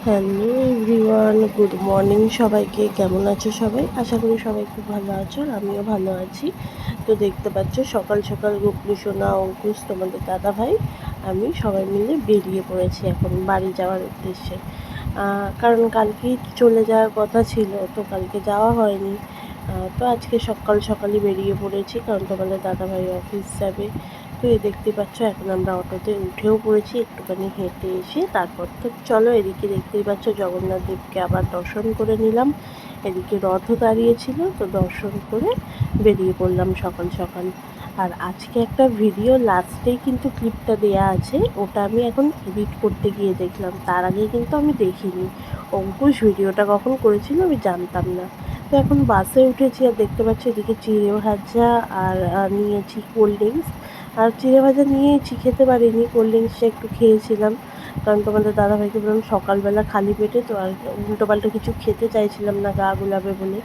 Hello everyone, good morning সবাইকে। কেমন আছো সবাই? আশা করি সবাই খুব ভালো আছো, আর আমিও ভালো আছি। তো দেখতে পাচ্ছ সকাল সকাল গোপলু সোনা, অঙ্কুশ, তোমাদের দাদা ভাই, আমি সবাই মিলে বেরিয়ে পড়েছি এখন বাড়ি যাওয়ার উদ্দেশ্যে। কারণ কালকেই চলে যাওয়ার কথা ছিল, তো কালকে যাওয়া হয়নি। তো আজকে সকাল সকালই বেরিয়ে পড়েছি, কারণ তোমাদের দাদা ভাই অফিস যাবে। তো এই দেখতে পাচ্ছ এখন আমরা অটোতে উঠেও পড়েছি, একটুখানি হেঁটে এসে তারপর তো চলো, এদিকে দেখতেই পাচ্ছ জগন্নাথ দেবকে আবার দর্শন করে নিলাম। এদিকে রথও দাঁড়িয়েছিল, তো দর্শন করে বেরিয়ে পড়লাম সকাল সকাল। আর আজকে একটা ভিডিও লাস্টেই কিন্তু ক্লিপটা দেয়া আছে, ওটা আমি এখন এডিট করতে গিয়ে দেখলাম, তার আগে কিন্তু আমি দেখিনি। অঙ্কুশ ভিডিওটা কখন করেছিল আমি জানতাম না। তো এখন বাসে উঠেছি, আর দেখতে পাচ্ছি এদিকে চিড়ে ভাজা আর নিয়েছি কোল্ড ড্রিঙ্কস। আর চিড়ে ভাজা নিয়েছি, খেতে পারিনি, কোল্ড ড্রিঙ্কসটা একটু খেয়েছিলাম। কারণ তোমাদের দাদাভাইকে বললাম সকালবেলা খালি পেটে, তো আর উল্টোপাল্টা কিছু খেতে চাইছিলাম না, গা গুলাবে বলে।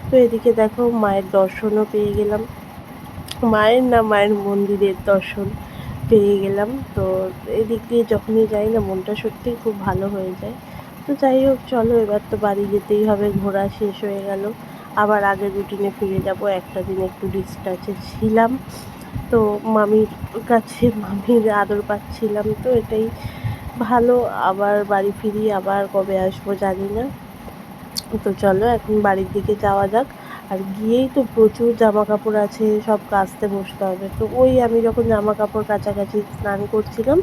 তো এদিকে দেখো মায়ের দর্শনও পেয়ে গেলাম, মায়ের না, মায়ের মন্দিরের দর্শন পেয়ে গেলাম। তো এদিক দিয়ে যখনই যাই না, মনটা সত্যিই খুব ভালো হয়ে যায়। তো যাই হোক, চলো এবার তো বাড়ি যেতেই হবে, ঘোরা শেষ হয়ে গেল, আবার আগের রুটিনে ফিরে যাব। একটা দিন একটু ডিস্ট্রাক্টে ছিলাম, তো মামির কাছে মামির আদর পাচ্ছিলাম, তো এটাই ভালো। আবার বাড়ি ফিরি, আবার কবে আসবো জানি না। তো চলো এখন বাড়ির দিকে যাওয়া যাক। আর গিয়েই তো প্রচুর জামা কাপড় আছে, সব কাচতে বসতে হবে। তো ওই আমি যখন জামা কাপড় কাছাকাছি স্নান করছিলাম,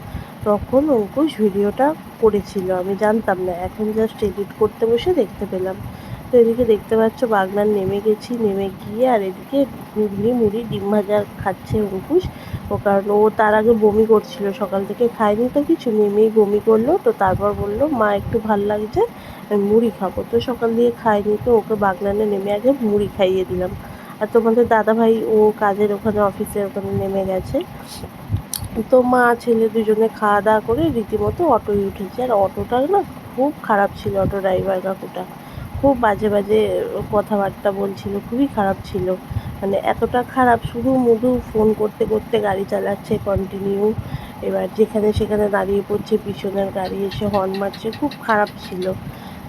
তখন অঙ্কুশ ভিডিওটা করেছিল, আমি জানতাম না, এখন জাস্ট এডিট করতে বসে দেখতে পেলাম। তো এদিকে দেখতে পাচ্ছ বাগনান নেমে গেছি, নেমে গিয়ে আর এদিকে ঘুগনি মুড়ি ডিম ভাজা খাচ্ছে অঙ্কুশ। ও কারণ ও তার আগে বমি করছিল, সকাল থেকে খায়নি তো কিছু, নেমেই বমি করলো। তো তারপর বললো মা একটু ভাল লাগছে, আমি মুড়ি খাবো। তো সকাল দিয়ে খাইনি, তো ওকে বাগনানে নেমে আগে মুড়ি খাইয়ে দিলাম। আর তোমাদের দাদাভাই ও কাজের ওখানে, অফিসের ওখানে নেমে গেছে। তো মা ছেলে দুজনে খাওয়া দাওয়া করে রীতিমতো অটোয় উঠেছে। আর অটোটা না খুব খারাপ ছিল, অটো ড্রাইভার কাকুটা খুব বাজে বাজে কথাবার্তা বলছিল, খুবই খারাপ ছিল। মানে এতটা খারাপ, শুধু মুধু ফোন করতে করতে গাড়ি চালাচ্ছে কন্টিনিউ। এবার যেখানে সেখানে দাঁড়িয়ে পড়ছে, পিছনের গাড়ি এসে হর্ন মারছে, খুব খারাপ ছিল।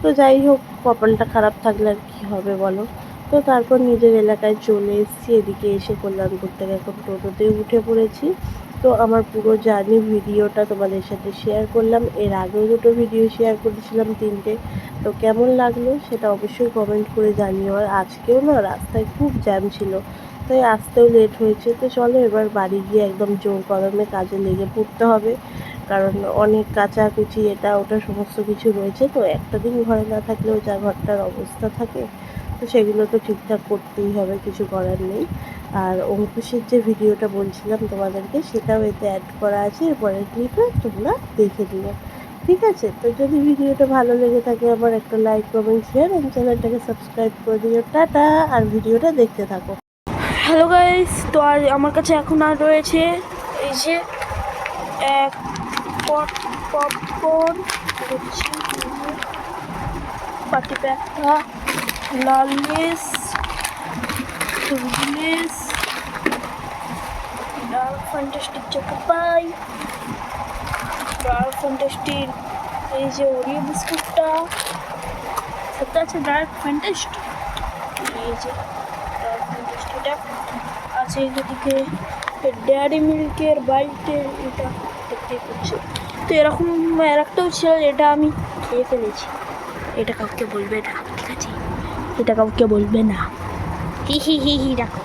তো যাই হোক, কপালটা খারাপ থাকলে আর কী হবে বলো। তো তারপর নিজের এলাকায় চলে এসেছি, এদিকে এসে কল্যাণপুর থেকে এখন টোটোতে উঠে পড়েছি। তো আমার পুরো জার্নি ভিডিওটা তোমাদের সাথে শেয়ার করলাম, এর আগেও দুটো ভিডিও শেয়ার করেছিলাম, 3টে। তো কেমন লাগলো সেটা অবশ্যই কমেন্ট করে জানিও। আর আজকেও না রাস্তায় খুব জ্যাম ছিল, তাই আসতেও লেট হয়েছে। তো চলো এবার বাড়ি গিয়ে একদম জোর কদমে কাজে লেগে পড়তে হবে, কারণ অনেক কাচাকুচি এটা ওটা সমস্ত কিছু রয়েছে। তো একটা দিন ঘরে না থাকলেও যা ঘরটার অবস্থা থাকে, তো সেগুলো তো ঠিকঠাক করতেই হবে, কিছু করার নেই। আর অঙ্কুশের যে ভিডিওটা বলছিলাম তোমাদেরকে, সেটাও এতে অ্যাড করা আছে, এরপরের ক্লিপে তোমরা দেখে দিও, ঠিক আছে? তো যদি ভিডিওটা ভালো লেগে থাকে, আমার একটা লাইক কমেন্ট শেয়ার এবং চ্যানেলটাকে সাবস্ক্রাইব করে দিও। টাটা, আর ভিডিওটা দেখতে থাকো। হ্যালো গাইস, তো আর আমার কাছে এখন আর রয়েছে এই যে এক পট পপকর্ন, পাটি প্যাকটা, লাল লেস, সবুজ লেস, ডার্ক ফ্যান্টাস্টিক চকো পাই, ডার্ক ফ্যান্টাস্টিক এই যে ওরিও বিস্কুটটা, সাথে আছে ডার্ক ফ্যান্টাস্ট, এই যে ডার্ক ফ্যান্টাস্টিটা আছে। এদিকে ডেয়ারি মিল্কের বাইটের এটা দেখতেই পাচ্ছি। তো এরকম আর একটাও ছিল, এটা আমি খেয়ে ফেলেছি, এটা কাউকে বলবে না, ঠিক আছে? এটা কাউকে বলবে না, হি হি হি হি। রাখো।